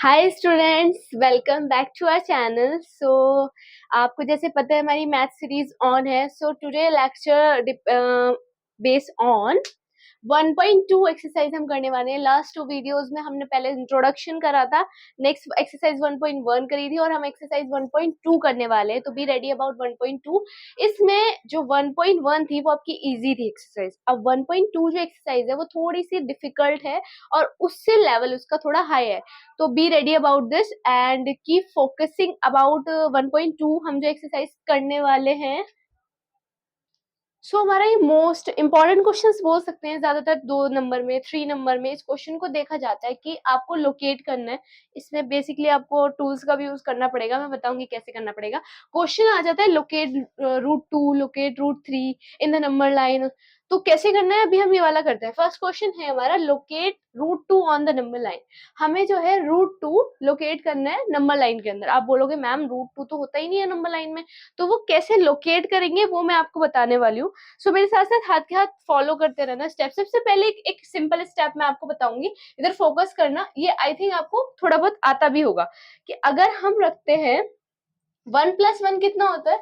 Hi students, welcome back to our channel. आपको जैसे पता है हमारी मैथ सीरीज ऑन है। Today lecture based on 1.2 exercise हम करने वाले हैं। लास्ट 2 वीडियोस में हमने पहले इंट्रोडक्शन करा था, नेक्स्ट एक्सरसाइज 1.1 करी थी और हम एक्सरसाइज 1.2 करने वाले हैं। तो बी रेडी अबाउट 1.2। इसमें जो 1.1 थी वो आपकी इजी थी एक्सरसाइज। अब 1.2 जो एक्सरसाइज है वो थोड़ी सी डिफिकल्ट है और उससे लेवल उसका थोड़ा हाई है। तो be ready about this and keep focusing about 1.2 हम जो एक्सरसाइज करने वाले हैं। हमारा ये मोस्ट इंपॉर्टेंट क्वेश्चंस बोल सकते हैं। ज्यादातर 2 नंबर में 3 नंबर में इस क्वेश्चन को देखा जाता है कि आपको लोकेट करना है। इसमें बेसिकली आपको टूल्स का भी यूज करना पड़ेगा, मैं बताऊंगी कैसे करना पड़ेगा। क्वेश्चन आ जाता है locate root 2, locate root 3 in the number line. तो कैसे करना है, अभी हम ये वाला करते हैं। फर्स्ट क्वेश्चन है हमारा locate root 2 on the number line. हमें जो है रूट 2 लोकेट करना है नंबर लाइन के अंदर। आप बोलोगे मैम रूट 2 तो होता ही नहीं है नंबर लाइन में, तो वो कैसे लोकेट करेंगे वो मैं आपको बताने वाली हूँ। मेरे साथ साथ हाथ के हाथ फॉलो करते रहना स्टेप। सबसे पहले एक सिंपल स्टेप मैं आपको बताऊंगी, इधर फोकस करना। ये आई थिंक आपको थोड़ा बहुत आता भी होगा कि अगर हम रखते हैं 1 + 1 कितना होता है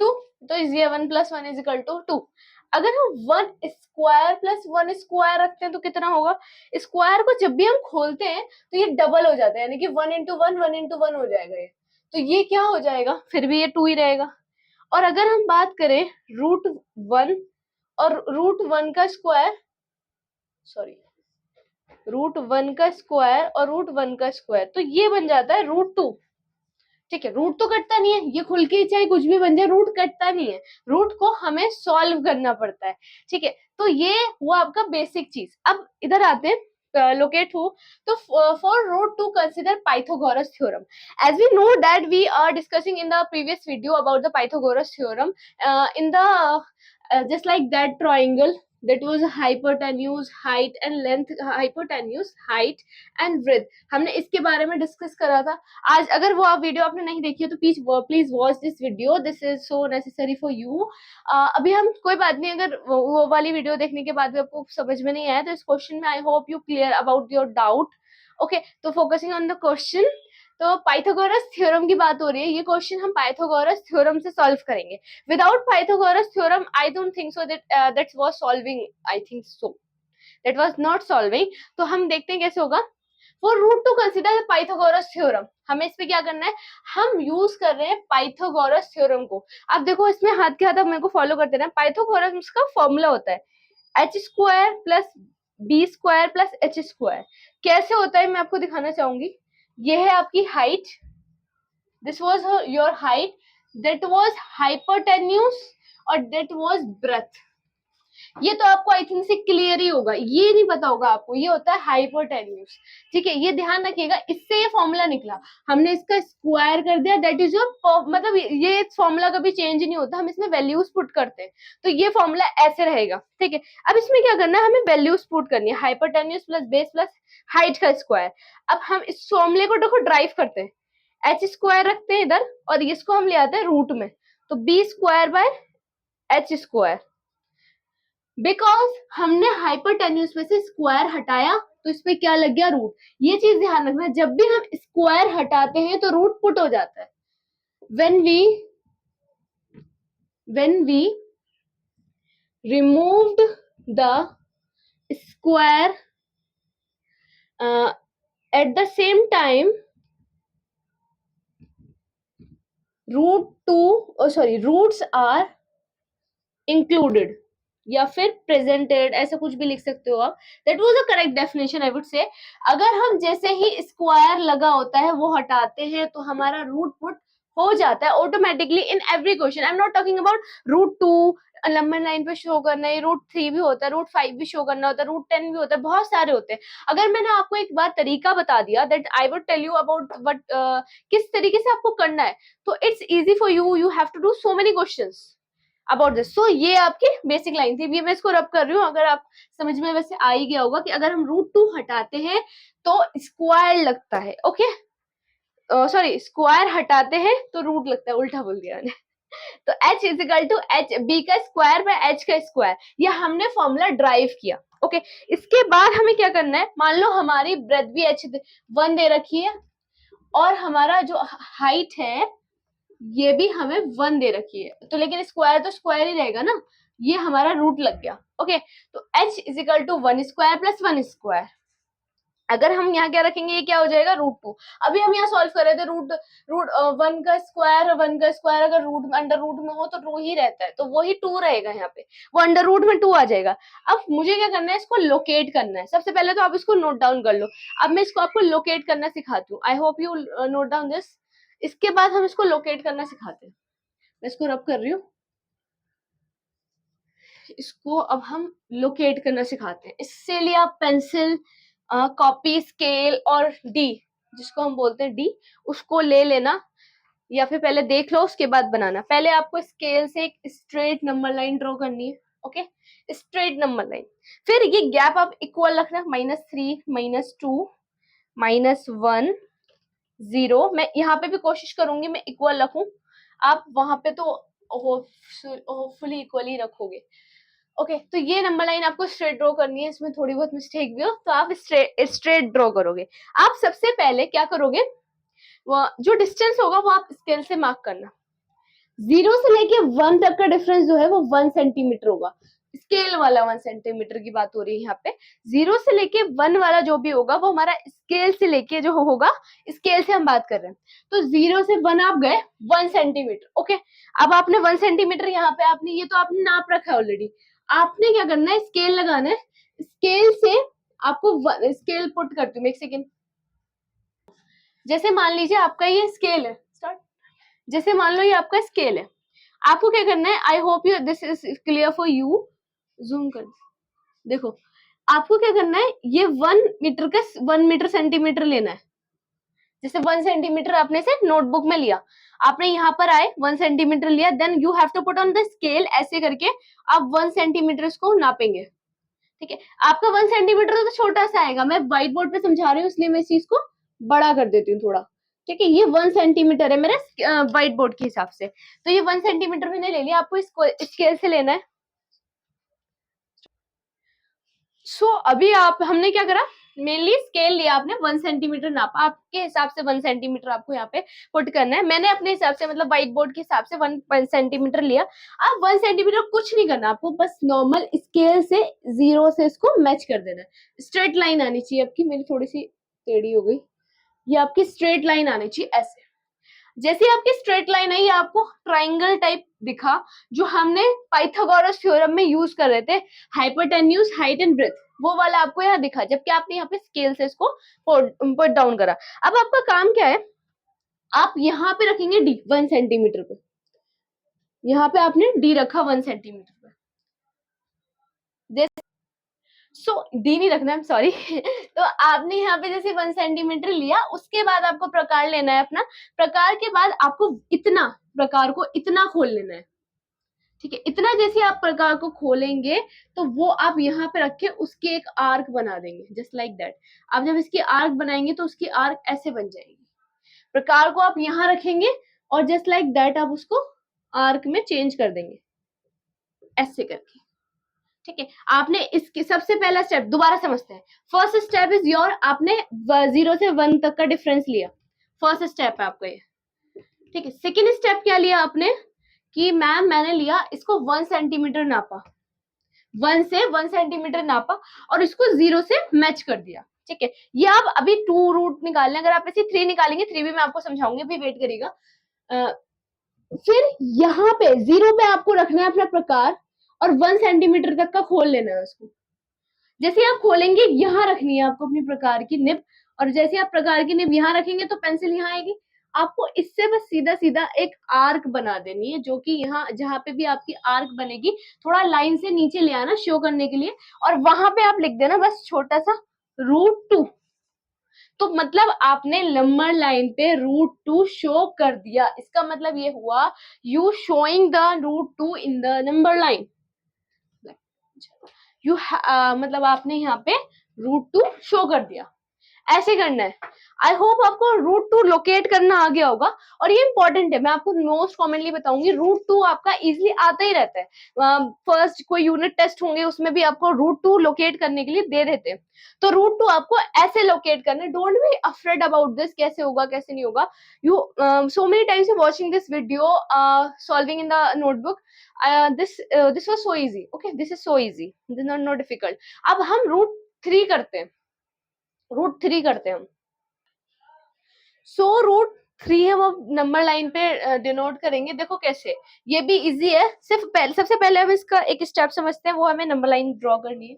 2, तो इजी है 1 + 1 = 2। अगर हम 1 स्क्वायर प्लस 1 स्क्वायर रखते हैं तो कितना होगा। स्क्वायर को जब भी हम खोलते हैं तो ये डबल हो जाता है, यानी कि 1 × 1 1 × 1 हो जाएगा ये। तो ये क्या हो जाएगा, फिर भी ये 2 ही रहेगा। और अगर हम बात करें रूट 1 और रूट 1 का स्क्वायर, सॉरी रूट 1 का स्क्वायर और रूट 1 का स्क्वायर, तो ये बन जाता है रूट 2। ठीक है, रूट तो कटता नहीं है, ये खुल के चाहे कुछ भी बन जाए रूट कटता नहीं है। रूट को हमें सॉल्व करना पड़ता है। ठीक है, तो ये हुआ आपका बेसिक चीज। अब इधर आते हैं लोकेट हो। तो for root to consider Pythagoras theorem. As we know that we are discussing in the previous video about the Pythagoras theorem in the just like that triangle that was hypotenuse, height and length, hypotenuse, height and width, हमने इसके बारे में discuss करा था आज। अगर वो आप वीडियो आपने नहीं देखी है तो please watch this video, this is so necessary for you. अभी हम कोई बात नहीं, अगर वो वाली वीडियो देखने के बाद भी आपको समझ में नहीं आया तो इस क्वेश्चन में I hope you clear about your doubt. Okay, तो फोकसिंग ऑन द क्वेश्चन। तो पाइथागोरस थ्योरम की बात हो रही है, ये क्वेश्चन हम पाइथागोरस थ्योरम से सॉल्व करेंगे। Without Pythagoras theorem I don't think so that was solving, I think so that was not solving. तो हम देखते हैं कैसे होगा। For root to consider Pythagoras theorem, हमें इस पे क्या करना है, हम यूज कर रहे हैं पाइथागोरस थ्योरम को। अब देखो इसमें हाथ के हाथ आप मेरे को फॉलो करते रहना। पाइथागोरस का फॉर्मूला होता है h² + b² + h²। कैसे होता है मैं आपको दिखाना चाहूंगी। ये है आपकी height, this was your height, that was hypotenuse और दैट वाज ब्रेथ। ये तो आपको आई थिंक से क्लियर ही होगा, ये नहीं पता होगा आपको, ये होता है हाइपोटेन्यूज। ठीक है, ये ध्यान रखिएगा, इससे ये फॉर्मूला निकला, हमने इसका स्क्वायर कर दिया, दैट इज योर, मतलब ये फॉर्मूला कभी चेंज नहीं होता, हम इसमें वैल्यूज पुट करते हैं तो ये फॉर्मूला ऐसे रहेगा। ठीक है, अब इसमें क्या करना है, हमें वैल्यूज पुट करनी है, hypotenuse plus base plus height का स्क्वायर। अब हम इस फॉर्मूले को देखो ड्राइव करते हैं, h² रखते हैं इधर और इसको हम ले आते हैं रूट में, तो b² / h²। बिकॉज हमने हाइपोटेन्यूज में से स्क्वायर हटाया तो इस पे क्या लग गया, रूट। ये चीज ध्यान रखना, जब भी हम स्क्वायर हटाते हैं तो रूट पुट हो जाता है। when we removed the square at the same time roots are included या फिर प्रेजेंटेड, ऐसा कुछ भी लिख सकते हो आप। That was a correct definition I would say. अगर हम जैसे ही स्क्वायर लगा होता है वो हटाते हैं तो हमारा रूट पुट हो जाता है automatically in every question. I am not talking about root 2 number 9 पे शो करना है, रूट 3 भी होता है, रूट 5 भी शो करना होता है, रूट 10 भी होता है, बहुत सारे होते हैं। अगर मैंने आपको एक बार तरीका बता दिया that I would tell you about what किस तरीके से आपको करना है, तो it's easy for you, you have to do so many questions about this. So ये आपकी बेसिक लाइन थी, भी मैं इसको रब कर रही हूँ, अगर आप समझ में वैसे आ ही गया होगा कि अगर हम रूट 2 हटाते हैं तो स्क्वायर लगता है। ओके, सॉरी, स्क्वायर हटाते हैं तो रूट लगता है, उल्टा बोल दिया मैंने। तो h = h b² / h², ये हमने फॉर्मूला ड्राइव किया। ओके, इसके बाद हमें क्या करना है, मान लो हमारी ब्रेथ भी h1 दे रखी है और हमारा जो हाइट है ये भी हमें 1 दे रखी है, तो लेकिन स्क्वायर तो स्क्वायर ही रहेगा ना, ये हमारा रूट लग गया। ओके, तो h is equal to 1 square plus 1 square. अगर हम यहाँ क्या रखेंगे, ये क्या हो जाएगा, √2। अभी हम यहाँ सॉल्व कर रहे थे, रूट रूट 1 का स्क्वायर अगर रूट अंडर रूट में हो तो टू ही रहता है, तो वही 2 रहेगा यहाँ पे, वो अंडर रूट में 2 आ जाएगा। अब मुझे क्या करना है, इसको लोकेट करना है। सबसे पहले तो आप इसको नोट डाउन कर लो। अब मैं इसको आपको लोकेट करना सिखाती हूँ, आई hope you note down this. इसके बाद हम इसको लोकेट करना सिखाते हैं। मैं इसको रब कर रही हूँ, इसको अब हम लोकेट करना सिखाते हैं। इससे लिए आप पेंसिल, कॉपी, स्केल और डी, जिसको हम बोलते हैं डी, उसको ले लेना, या फिर पहले देख लो उसके बाद बनाना। पहले आपको स्केल से एक स्ट्रेट नंबर लाइन ड्रॉ करनी है। ओके, स्ट्रेट नंबर लाइन, फिर ये गैप आप इक्वल रखना, -3, -2, -1, 0। मैं यहाँ पे भी कोशिश करूंगी मैं इक्वल रखूं, आप वहां पे तो होपफुली इक्वल ही रखोगे। ओके, तो ये नंबर लाइन आपको स्ट्रेट ड्रॉ करनी है, इसमें थोड़ी बहुत मिस्टेक भी हो तो आप स्ट्रेट ड्रॉ करोगे। आप सबसे पहले क्या करोगे, वो जो डिस्टेंस होगा वो आप स्केल से मार्क करना। 0 से लेके 1 तक का डिफरेंस जो है वो 1 सेंटीमीटर होगा। स्केल वाला 1 सेंटीमीटर की बात हो रही है यहाँ पे। 0 से लेके 1 वाला जो भी होगा वो हमारा स्केल से लेके जो होगा, स्केल से हम बात कर रहे हैं। तो 0 से 1 आप गए 1 सेंटीमीटर। ओके, अब आपने 1 सेंटीमीटर यहाँ पे आपने ये तो आपने नाप रखा है ऑलरेडी। आपने क्या करना है, स्केल लगाना है। स्केल से आपको स्केल पुट करती हूँ, एक सेकेंड। जैसे मान लीजिए आपका ये स्केल है, स्टार्ट। जैसे मान लो ये आपका स्केल है, आपको क्या करना है, आई hope you this is clear for you. Zoom कर, देखो आपको क्या करना है, ये 1 मीटर का 1 मीटर सेंटीमीटर लेना है। जैसे 1 सेंटीमीटर आपने से नोटबुक में लिया, आपने यहाँ पर आए 1 सेंटीमीटर लिया, then you have to put on the scale, ऐसे करके आप 1 सेंटीमीटर इसको नापेंगे। ठीक है, आपका 1 सेंटीमीटर तो छोटा सा आएगा, मैं व्हाइट बोर्ड पे समझा रही हूँ इसलिए मैं इस चीज को बड़ा कर देती हूँ थोड़ा। ठीक है, ये 1 सेंटीमीटर है मेरा व्हाइट बोर्ड के हिसाब से, तो ये 1 सेंटीमीटर मैंने ले लिया, आपको इसको स्केल से लेना है। अभी आप हमने क्या करा, मेनली स्केल लिया आपने, 1 सेंटीमीटर नापा, आपके हिसाब से 1 सेंटीमीटर आपको यहाँ पे पुट करना है। मैंने अपने हिसाब से मतलब व्हाइट बोर्ड के हिसाब से 1 सेंटीमीटर लिया। अब 1 सेंटीमीटर कुछ नहीं करना आपको, बस नॉर्मल स्केल से 0 से इसको मैच कर देना है। स्ट्रेट लाइन आनी चाहिए आपकी, मेरी थोड़ी सी टेढ़ी हो गई, ये आपकी स्ट्रेट लाइन आनी चाहिए ऐसे। जैसे आपकी स्ट्रेट लाइन आई, आपको ट्राइंगल टाइप दिखा, जो हमने पाइथागोरस थ्योरम में यूज कर रहे थे, हाइपोटेन्यूज, हाइट एंड ब्रेथ, वो वाला आपको यहाँ दिखा, जबकि आपने यहाँ पे स्केल से इसको पुट डाउन करा। अब आपका काम क्या है, आप यहाँ पे रखेंगे डी 1 सेंटीमीटर पे, यहाँ पे आपने डी रखा 1 सेंटीमीटर पे, डी नहीं रखना है, सॉरी। तो आपने यहाँ पे जैसे 1 सेंटीमीटर लिया, उसके बाद आपको प्रकार लेना है अपना। प्रकार के बाद आपको इतना प्रकार को इतना खोल लेना है। ठीक है, इतना जैसे आप प्रकार को खोलेंगे तो वो आप यहाँ पे रख के उसके एक आर्क बना देंगे, जस्ट लाइक दैट। आप जब इसकी आर्क बनाएंगे तो उसकी आर्क ऐसे बन जाएगी। प्रकार को आप यहाँ रखेंगे और जस्ट लाइक दैट आप उसको आर्क में चेंज कर देंगे, ऐसे करके। ठीक है, आपने इसके सबसे पहला स्टेप दोबारा समझते हैं। फर्स्ट स्टेप इज योर, आपने 0 से 1 तक का डिफरेंस लिया, फर्स्ट स्टेप है आपका ये। ठीक है, सेकेंड स्टेप क्या लिया आपने, कि मैम मैंने लिया इसको 1 सेंटीमीटर नापा, 1 से 1 सेंटीमीटर नापा और इसको 0 से मैच कर दिया। ठीक है, ये आप अभी 2 रूट निकालने, अगर आप ऐसे 3 निकालेंगे, 3 भी मैं आपको समझाऊंगी, अभी वेट करिएगा। फिर यहाँ पे 0 पे आपको रखना है अपना प्रकार और 1 सेंटीमीटर तक का खोल लेना है उसको। जैसे आप खोलेंगे, यहाँ रखनी है आपको अपनी प्रकार की निब, और जैसे आप प्रकार की निब यहाँ रखेंगे तो पेंसिल यहाँ आएगी। आपको इससे बस सीधा सीधा एक आर्क बना देनी है, जो कि यहाँ जहां पे भी आपकी आर्क बनेगी, थोड़ा लाइन से नीचे ले आना शो करने के लिए, और वहां पे आप लिख देना बस छोटा सा √2। तो मतलब आपने नंबर लाइन पे √2 शो कर दिया, इसका मतलब ये हुआ you showing the √2 in the number line. मतलब आपने यहाँ पे √2 शो कर दिया। ऐसे करना है। आई होप आपको रूट टू लोकेट करना आ गया होगा, और ये इंपॉर्टेंट है, मैं आपको मोस्ट कॉमनली बताऊंगी, रूट टू आपका इजिली आता ही रहता है। फर्स्ट कोई यूनिट टेस्ट होंगे उसमें भी आपको रूट टू लोकेट करने के लिए दे देते हैं। तो रूट टू आपको ऐसे लोकेट करना है, don't be afraid about this, कैसे होगा कैसे नहीं होगा। You so many times you watching this video solving in the notebook, this was so easy, okay, this is so easy, this is not difficult। अब हम root three करते हैं, root three करते हैं हम। सो रूट थ्री हम अब number line पे डिनोट करेंगे, देखो कैसे, ये भी इजी है। सबसे पहले हम इसका एक स्टेप समझते हैं, वो हमें नंबर लाइन ड्रॉ करनी है।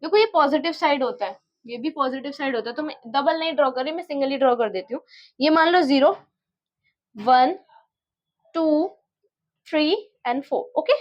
देखो ये पॉजिटिव साइड होता है, ये भी पॉजिटिव साइड होता है, तो मैं डबल नहीं ड्रॉ कर रही, मैं सिंगल ही ड्रॉ कर देती हूँ। ये मान लो 0 1 2 3 एंड 4, ओके,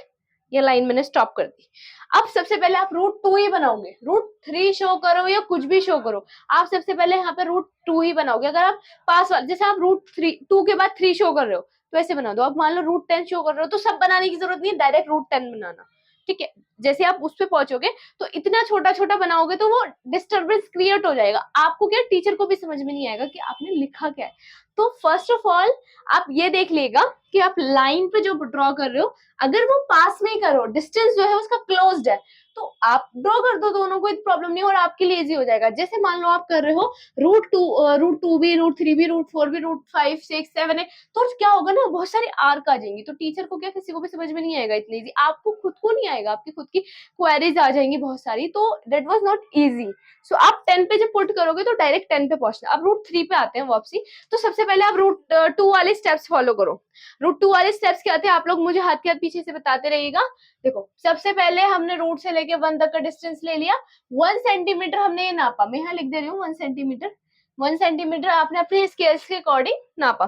ये लाइन मैंने स्टॉप कर दी। अब सबसे पहले आप रूट टू ही बनाओगे, रूट थ्री शो करो या कुछ भी शो करो, आप सबसे पहले यहाँ पे रूट टू ही बनाओगे। अगर आप पास वाले, जैसे आप रूट थ्री टू के बाद थ्री शो कर रहे हो तो ऐसे बना दो। आप मान लो रूट 10 शो कर रहे हो तो सब बनाने की जरूरत नहीं है, डायरेक्ट रूट 10 बनाना, ठीक है। जैसे आप उस पर पहुंचोगे तो इतना छोटा छोटा बनाओगे तो वो डिस्टर्बेंस क्रिएट हो जाएगा, आपको क्या, टीचर को भी समझ में नहीं आएगा कि आपने लिखा क्या है। तो फर्स्ट ऑफ ऑल आप ये देख लेगा कि आप लाइन पे जो ड्रॉ कर रहे हो, अगर वो पास में ही करो, डिस्टेंस जो है उसका क्लोज्ड है, तो आप ड्रॉ कर दो, दोनों को प्रॉब्लम नहीं, और आपके लिए इजी हो जाएगा। जैसे मान लो आप कर रहे हो रूट टू भी, रूट थ्री भी, रूट फोर भी, रूट 5 6 7 है, तो क्या होगा ना, बहुत सारी आर्क आ जाएंगी, तो टीचर को क्या, किसी को भी समझ में नहीं आएगा इतनी इजी, आपको खुद को नहीं आएगा, आपकी खुद की क्वेरीज आ जाएंगी बहुत सारी, तो दैट वाज नॉट इजी। सो आप 10 पे जब पुट करोगे तो डायरेक्ट 10 पे पहुंचना। अब रूट थ्री पे आते हैं वापसी। तो सबसे पहले आप रूट टू वाले स्टेप्स फॉलो करो। रूट टू वाले स्टेप्स क्या थे, आप लोग मुझे हाथ के हाथ पीछे से बताते रहिएगा। देखो सबसे पहले हमने रूट से लेके 1 तक का डिस्टेंस ले लिया, 1 सेंटीमीटर हमने ये नापा, मैं यहाँ लिख दे रही हूँ 1 सेंटीमीटर, 1 सेंटीमीटर आपने अपने स्केल्स के अकॉर्डिंग नापा।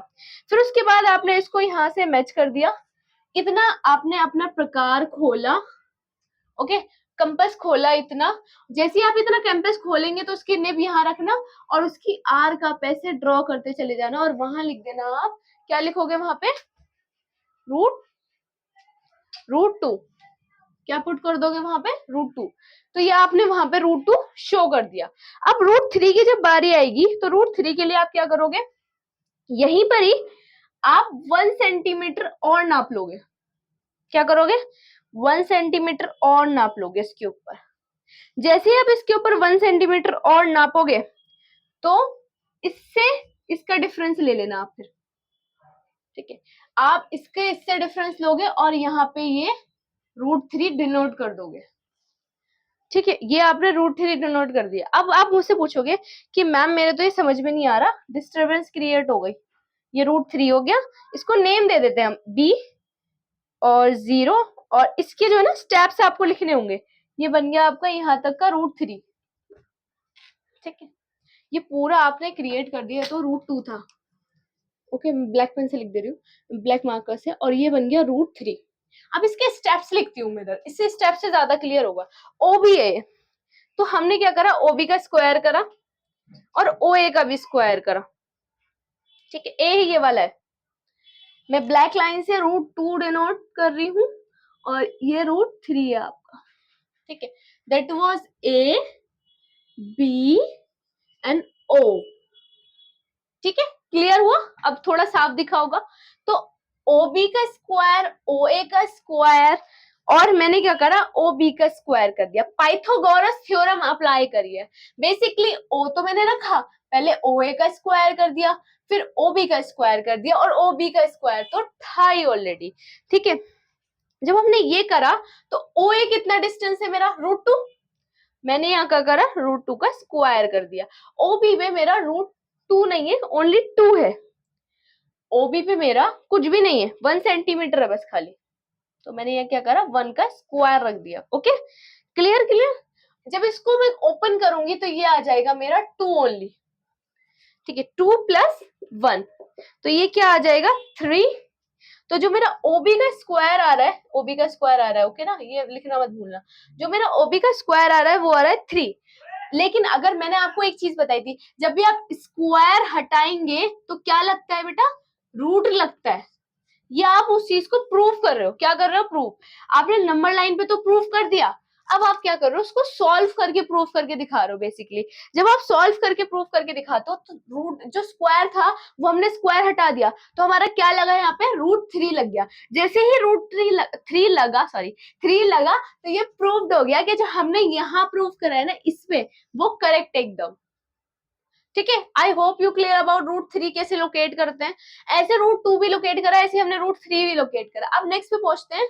फिर उसके बाद आपने इसको यहाँ से मैच कर दिया, इतना आपने अपना प्रकार खोला, ओके, कंपास खोला इतना। जैसे ही आप इतना कंपास खोलेंगे तो उसकी निब यहाँ रखना और उसकी आर्क आप ऐसे ड्रॉ करते चले जाना, और वहां लिख देना, आप क्या लिखोगे वहां पे, रूट टू, क्या पुट कर दोगे वहां पे, रूट टू। तो ये आपने वहां पे रूट टू शो कर दिया। अब रूट थ्री की जब बारी आएगी तो रूट थ्री के लिए आप क्या करोगे, यहीं पर ही आप 1 सेंटीमीटर और नाप लोगे। क्या करोगे, 1 सेंटीमीटर और नाप लोगे इसके ऊपर। जैसे ही आप इसके ऊपर 1 सेंटीमीटर और नापोगे तो इससे इसका डिफरेंस ले लेना आप, फिर ठीक है, आप इससे डिफरेंस लोगे और यहाँ पे ये रूट थ्री डिनोट कर दोगे, ठीक है। ये आपने रूट थ्री डिनोट कर दिया। अब आप मुझसे पूछोगे कि मैम मेरे तो ये समझ में नहीं आ रहा, डिस्टर्बेंस क्रिएट हो गई, ये रूट थ्री हो गया, इसको नेम दे देते हैं हम बी और 0, और इसके जो है ना स्टेप्स आपको लिखने होंगे, ये बन गया आपका यहाँ तक का रूट थ्री, ठीक है। ये पूरा आपने क्रिएट कर दिया, तो रूट टू था, ओके, ब्लैक पेन से लिख दे रही हूँ, ब्लैक मार्कर से, और ये बन गया रूट थ्री। अब इसके स्टेप्स लिखती हूँ मैं इधर, इससे स्टेप से ज्यादा क्लियर होगा। ओ बी ए, तो हमने क्या करा, ओ बी का स्क्वायर करा और ओ ए का भी स्क्वायर करा, ठीक है। ए ये वाला है, मैं ब्लैक लाइन से रूट टू डिनोट कर रही हूँ, और ये रूट थ्री है आपका, ठीक है। That was A B and O, ठीक है, क्लियर हुआ, अब थोड़ा साफ दिखा होगा। तो OB का स्क्वायर, OA का स्क्वायर, और मैंने क्या करा, OB का स्क्वायर कर दिया, पाइथागोरस थ्योरम अप्लाई करिए। बेसिकली O तो मैंने रखा, पहले OA का स्क्वायर कर दिया, फिर OB का स्क्वायर कर दिया, और OB का स्क्वायर तो था ही ऑलरेडी, ठीक है। जब हमने ये करा तो OA कितना डिस्टेंस है मेरा, रूट टू, मैंने यहाँ क्या करा, रूट टू का स्क्वायर कर दिया। OB में मेरा रूट टू नहीं है, ओनली टू है। ओबी पे मेरा कुछ भी नहीं है, 1 सेंटीमीटर है बस खाली, तो मैंने ये क्या करा, 1 का स्क्वायर रख दिया, ओके, क्लियर क्लियर। जब इसको मैं ओपन करूंगी तो ये आ जाएगा मेरा 2 ओनली, ठीक है, 2 प्लस 1, तो ये क्या आ जाएगा 3। तो जो मेरा ओबी का स्क्वायर आ रहा है, ओबी का स्क्वायर आ रहा है, ओके ना, ये लिखना मत भूलना, जो मेरा ओबी का स्क्वायर आ रहा है वो आ रहा है 3। लेकिन अगर मैंने आपको एक चीज बताई थी, जब भी आप स्क्वायर हटाएंगे तो क्या लगता है बेटा, रूट लगता है। ये आप उस चीज को प्रूव कर रहे हो, क्या कर रहे हो, प्रूफ। आपने नंबर लाइन पे तो प्रूफ कर दिया, अब आप क्या कर रहे हो, उसको सॉल्व करके प्रूव करके दिखा रहे हो बेसिकली। जब आप सॉल्व करके प्रूव करके दिखाते हो तो रूट जो स्क्वायर था वो हमने स्क्वायर हटा दिया, तो हमारा क्या लगा यहाँ पे, √3 लग गया। जैसे ही थ्री लगा तो ये प्रूव्ड हो गया कि जो हमने यहाँ प्रूव करा है ना इसमें, वो करेक्ट एकदम। ठीक है, आई होप यू क्लियर अबाउट √3 कैसे लोकेट करते हैं। ऐसे √2 भी लोकेट करा, ऐसे हमने √3 भी लोकेट करा। अब नेक्स्ट पे पहुंचते हैं,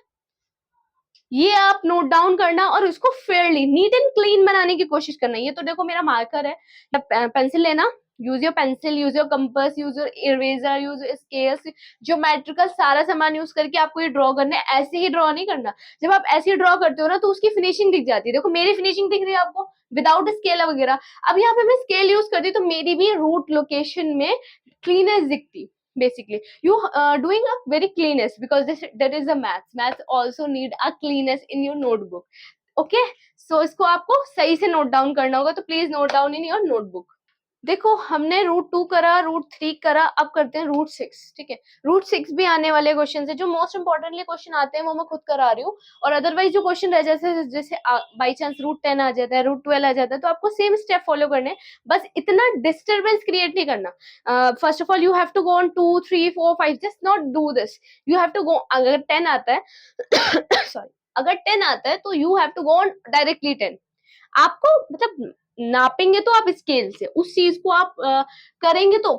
ये आप नोट डाउन करना और उसको फेयरली नीट एंड क्लीन बनाने की कोशिश करना। ये तो देखो मेरा मार्कर है, पेंसिल लेना, use your pencil, use your compass, use your eraser, use scales, geometrical सारा सामान यूज करके आपको ये ड्रॉ करना है। ऐसे ही ड्रॉ नहीं करना, जब आप ऐसे ही ड्रॉ करते हो ना तो उसकी फिनिशिंग दिख जाती है। देखो मेरी फिनिशिंग दिख रही है आपको विदाउट स्केल वगैरह। अब यहाँ पे मैं स्केल यूज करती तो मेरी भी रूट लोकेशन में क्लीनेस दिखती। Basically you doing a very cleanness because that is a maths also need a cleanness in your notebook. Okay, so इसको आपको सही से नोट डाउन करना होगा, तो please note down in your notebook. देखो हमने √2 करा, √3 करा, अब करते हैं √6। ठीक है, √6 भी आने वाले क्वेश्चन है, जो मोस्ट इंपॉर्टेंटली क्वेश्चन आते हैं वो मैं खुद करा रही हूँ। और अदरवाइज जो क्वेश्चन रह जाते हैं, जैसे बाई चांस √10 आ जाता है, √12 आ जाता है, तो आपको सेम स्टेप फॉलो करने, बस इतना डिस्टर्बेंस क्रिएट नहीं करना। First of all you have to go on 2 3 4 5, just not do this. You have to go, अगर 10 आता है सॉरी, अगर 10 आता है तो you have to go on directly 10। आपको मतलब नापेंगे तो आप स्केल से, उस चीज को आप करेंगे तो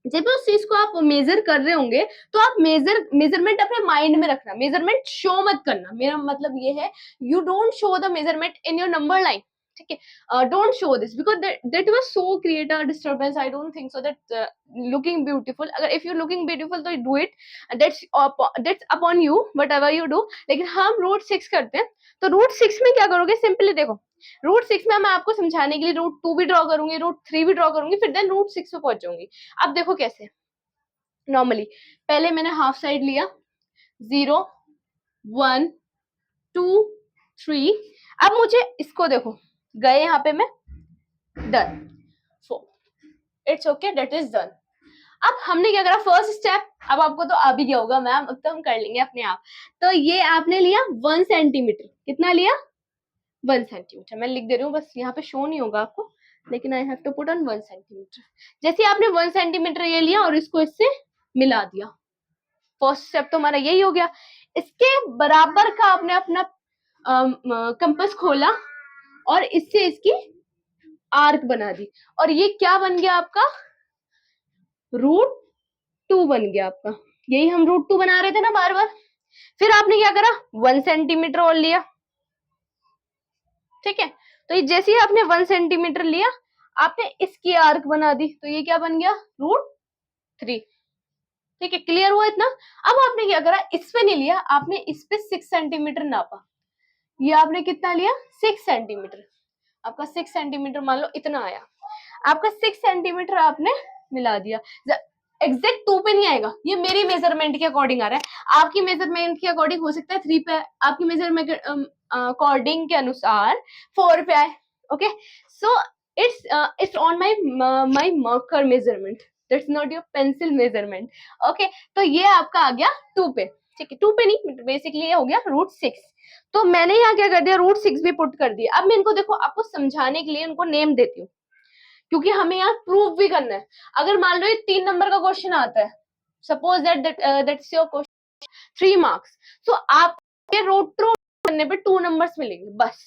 जब उस चीज को आप मेजर कर रहे होंगे तो आप मेजरमेंट अपने माइंड में रखना, मेजरमेंट शो मत करना। मेरा मतलब ये है, you don't show the measurement in your number line. ठीक है, don't show this because that was so create a disturbance. I don't think so that looking beautiful, अगर इफ यू लुकिंग ब्यूटीफुल तो do it, that's upon you what ever you do. लेकिन हम √6 करते हैं, तो √6 में क्या करोगे, सिंपली देखो √6 में मैं आपको समझाने के लिए √2 भी ड्रॉ करूंगी, √3 भी ड्रॉ करूंगी, फिर देन √6 पे पहुंच जाऊंगी। अब देखो कैसे, नॉर्मली पहले मैंने हाफ साइड लिया, 0 1 2 3। अब मुझे इसको देखो, गए यहाँ पे मैं, done, 4, it's okay, that is done. अब हमने क्या करा, फर्स्ट स्टेप, अब आपको तो आ भी गया होगा मैम, अब तो हम कर लेंगे अपने आप। तो ये आपने लिया 1 सेंटीमीटर, कितना लिया, 1 सेंटीमीटर। मैं लिख दे रही हूँ, बस यहाँ पे शो नहीं होगा आपको, लेकिन I have to put on 1 centimetre. जैसे आपने 1 सेंटीमीटर ये लिया और इसको इससे मिला दिया, फर्स्ट स्टेप तो हमारा यही हो गया। इसके बराबर का आपने अपना कंपास खोला और इससे इसकी आर्क बना दी, और ये क्या बन गया आपका, √2 बन गया आपका। यही हम √2 बना रहे थे ना बार बार। फिर आपने क्या करा, 1 सेंटीमीटर और लिया। ठीक है, तो ये जैसे ही आपने 1 सेंटीमीटर लिया, आपने इसकी आर्क बना दी, तो ये क्या बन गया, √3। ठीक है, क्लियर हुआ इतना। अब आपने क्या करा, इस पे नहीं लिया, आपने इस पे 6 सेंटीमीटर नापा। ये आपने कितना लिया, 6 सेंटीमीटर। आपका 6 सेंटीमीटर मान लो इतना आया, आपका 6 सेंटीमीटर आपने मिला दिया। एग्जैक्ट 2 पे नहीं आएगा, ये मेरी मेजरमेंट के अकॉर्डिंग आ रहा है। आपकी मेजरमेंट के अकॉर्डिंग हो सकता है 3 पे, आपकी मेजरमेंट अकॉर्डिंग के अनुसार 4 पे आए। Okay, so it's on my marker measurement, that's not your pencil measurement. Okay, तो ये आपका आ गया 2 पे। ठीक है, 2 पे नहीं, बेसिकली ये हो गया √6। तो मैंने यहाँ क्या कर दिया, √6 भी पुट कर दिया। अब मैं इनको देखो, आपको समझाने के लिए इनको नेम देती हूँ, क्योंकि हमें यहाँ प्रूफ भी करना है। अगर मान लो ये 3 नंबर का क्वेश्चन आता है, suppose that's your question 3 marks, तो आप रोड टू करने पे 2 नंबर्स मिलेंगे बस।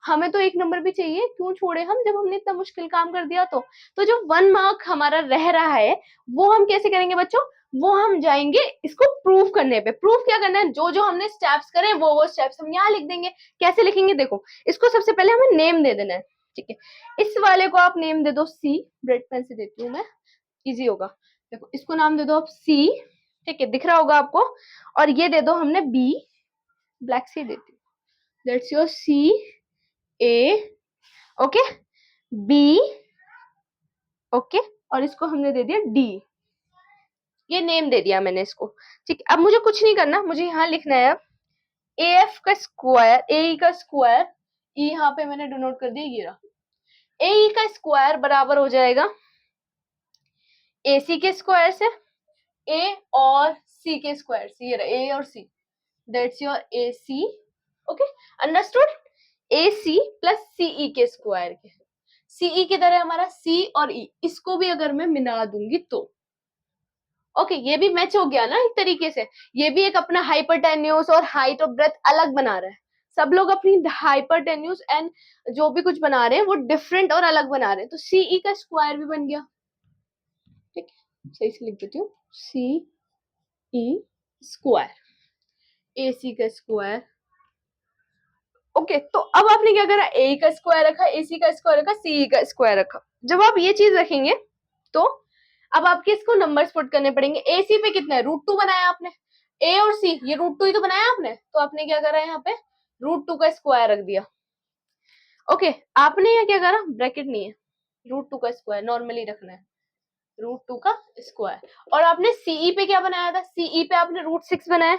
हमें तो 1 नंबर भी चाहिए, क्यों छोड़े हम, जब हमने इतना मुश्किल काम कर दिया। तो जो 1 मार्क हमारा रह रहा है वो हम कैसे करेंगे बच्चों, वो हम जाएंगे इसको प्रूफ करने पे। प्रूफ क्या करना है, जो जो हमने स्टेप्स करे वो स्टेप्स हम यहाँ लिख देंगे। कैसे लिखेंगे, देखो इसको सबसे पहले हमें नेम दे देना है। ठीक है, इस वाले को आप नेम दे दो सी, रेड पेन से देती हूँ मैं, इजी होगा। देखो इसको नाम दे दो आप सी, ठीक है, दिख रहा होगा आपको। और ये दे दो हमने बी, ब्लैक सी देती हूँ, that's your C A, okay, B, okay, और इसको हमने दे दिया डी। ये नेम दे दिया मैंने इसको। ठीक, अब मुझे कुछ नहीं करना, मुझे यहाँ लिखना है अब ए एफ का स्क्वायर, ए का स्क्वायर, ई यहाँ पे मैंने डिनोट कर दिया, ये रहा। ए का स्क्वायर बराबर हो जाएगा ए सी के स्क्वायर से, ए और सी के स्क्वायर से, ये रहा ए और C, that's your A C. Okay, understood. AC plus CE के स्क्वायर के। CE की तरह हमारा C और E, इसको भी अगर मैं मिला दूंगी तो ओके, ये भी मैच हो गया ना एक तरीके से। ये भी एक अपना हाइपरटेन्यूस और हाइट और ब्रेथ अलग बना रहा है। सब लोग अपनी हाइपरटेन्यूस एंड जो भी कुछ बना रहे हैं वो डिफरेंट और अलग बना रहे हैं। तो CE का स्क्वायर भी बन गया। ठीक है, सही से लिख देती हूँ, CE स्क्वायर, AC का स्क्वायर। ओके, तो अब आपने क्या करा, ए का स्क्वायर रखा, AC का स्क्वायर रखा, CE का स्क्वायर रखा। जब आप ये चीज रखेंगे तो अब आपके इसको नंबर्स पुट करने पड़ेंगे। AC पे कितना है, √2 बनाया आपने, A और C ये √2 ही तो बनाया आपने, तो आपने क्या करा यहाँ पे √2 का स्क्वायर रख दिया। ओके, आपने यहाँ क्या करा, ब्रैकेट नहीं है, √2 का स्क्वायर नॉर्मली रखना है, √2 का स्क्वायर। और आपने CE पे क्या बनाया था, CE पे आपने √6 बनाया,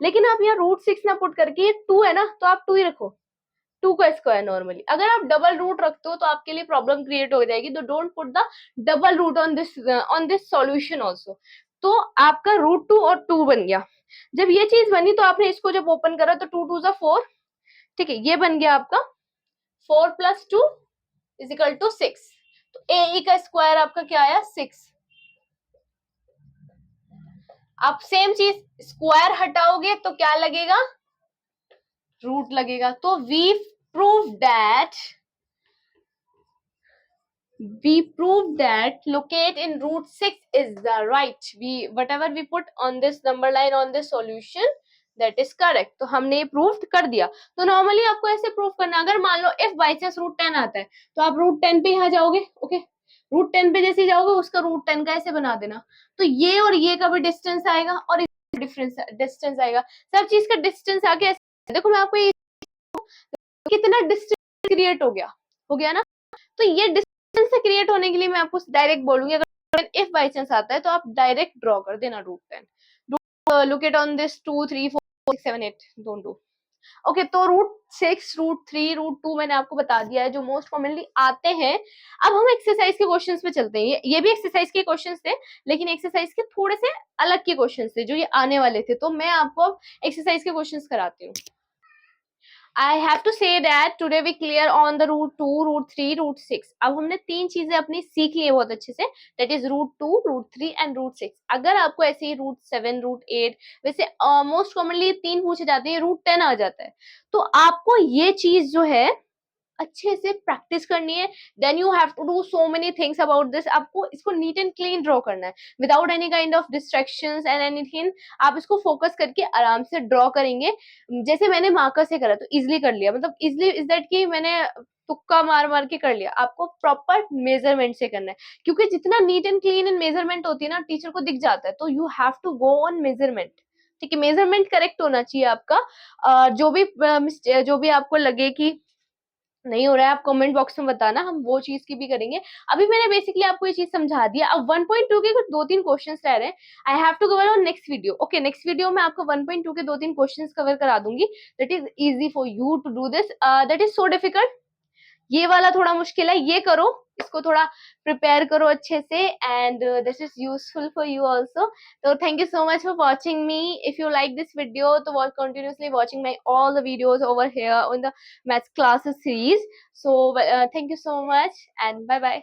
लेकिन आप यहाँ √6 ना पुट करके, ये 2 है ना तो आप 2 ही रखो, 2 का स्क्वायर नॉर्मली। अगर आप डबल रूट रखते हो तो आपके लिए प्रॉब्लम क्रिएट हो जाएगी, तो don't put the double root on this solution also. तो आपका √2 और 2 बन गया। जब ये चीज बनी तो आपने इसको जब ओपन करा तो 2 2 जा 4, ठीक है, ये बन गया आपका 4 + 2 = 6। तो AE का स्क्वायर आपका क्या आया, 6। आप सेम चीज स्क्वायर हटाओगे तो क्या लगेगा, रूट लगेगा। तो we proved that locate in √6 is the right, whatever we put on this number line on this solution that is correct। तो हमने ये प्रूव कर दिया। तो नॉर्मली आपको ऐसे प्रूव करना, अगर मान लो इफ बाई चांस √10 आता है तो आप √10 पे यहाँ जाओगे। ओके, √10 पे जैसे जाओगे उसका √10 का ऐसे बना देना, तो ये और ये का भी डिस्टेंस आएगा और डिफरेंस डिस्टेंस आएगा, सब चीज का डिस्टेंस आके ऐसे। देखो मैं आपको कितना डिस्टेंस क्रिएट हो गया ना। तो ये डिस्टेंस से क्रिएट होने के लिए मैं आपको डायरेक्ट बोलूंगी, अगर इफ बाई चांस आता है तो आप डायरेक्ट ड्रॉ कर देना √10। Look it on this 2 3 4 6 7 8, don't do. Okay, तो √6 √3 √2 मैंने आपको बता दिया है जो मोस्ट कॉमनली आते हैं। अब हम एक्सरसाइज के क्वेश्चंस पे चलते हैं। ये भी एक्सरसाइज के क्वेश्चंस थे, लेकिन एक्सरसाइज के थोड़े से अलग के क्वेश्चंस थे जो ये आने वाले थे, तो मैं आपको एक्सरसाइज के क्वेश्चंस कराती हूँ। I have to say that today we clear on the √2 √3 √6। अब हमने 3 चीजें अपनी सीख ली है बहुत अच्छे से, that is √2 √3 and √6। अगर आपको ऐसे ही √7 √8 वैसे मोस्ट कॉमनली 3 पूछे जाते हैं, √10 आ जाता है, तो आपको ये चीज जो है अच्छे से प्रैक्टिस करनी है। Then you have to do so many things about this. आपको इसको नीट एंड क्लीन ड्रॉ करना है without any kind of distractions and anything. आप इसको फोकस करके आराम से ड्रॉ करेंगे, जैसे मैंने मार्कर से करा तो इजिली कर लिया, मतलब इजिली इज दैट कि मैंने तुक्का मार मार के कर लिया। आपको प्रॉपर मेजरमेंट से करना है, क्योंकि जितना neat and clean and measurement होती है ना, टीचर को दिख जाता है। तो you have to go on measurement, ठीक है, मेजरमेंट करेक्ट होना चाहिए आपका। जो भी आपको लगे कि नहीं हो रहा है, आप कमेंट बॉक्स में बताना, हम वो चीज की भी करेंगे। अभी मैंने बेसिकली आपको ये चीज समझा दिया। अब 1.2 के कुछ 2-3 क्वेश्चंस रह रहे हैं, I have to cover on next video. Okay, next video में आपको 1.2 के 2-3 क्वेश्चंस कवर करा दूंगी। That is easy for you to do this, that is so difficult. ये वाला थोड़ा मुश्किल है, ये करो, इसको थोड़ा प्रिपेयर करो अच्छे से, and this is useful for you also. तो thank you so much for watching me. If you like this video तो watch continuously watching my all the videos over here on the maths classes series. So thank you so much and bye bye.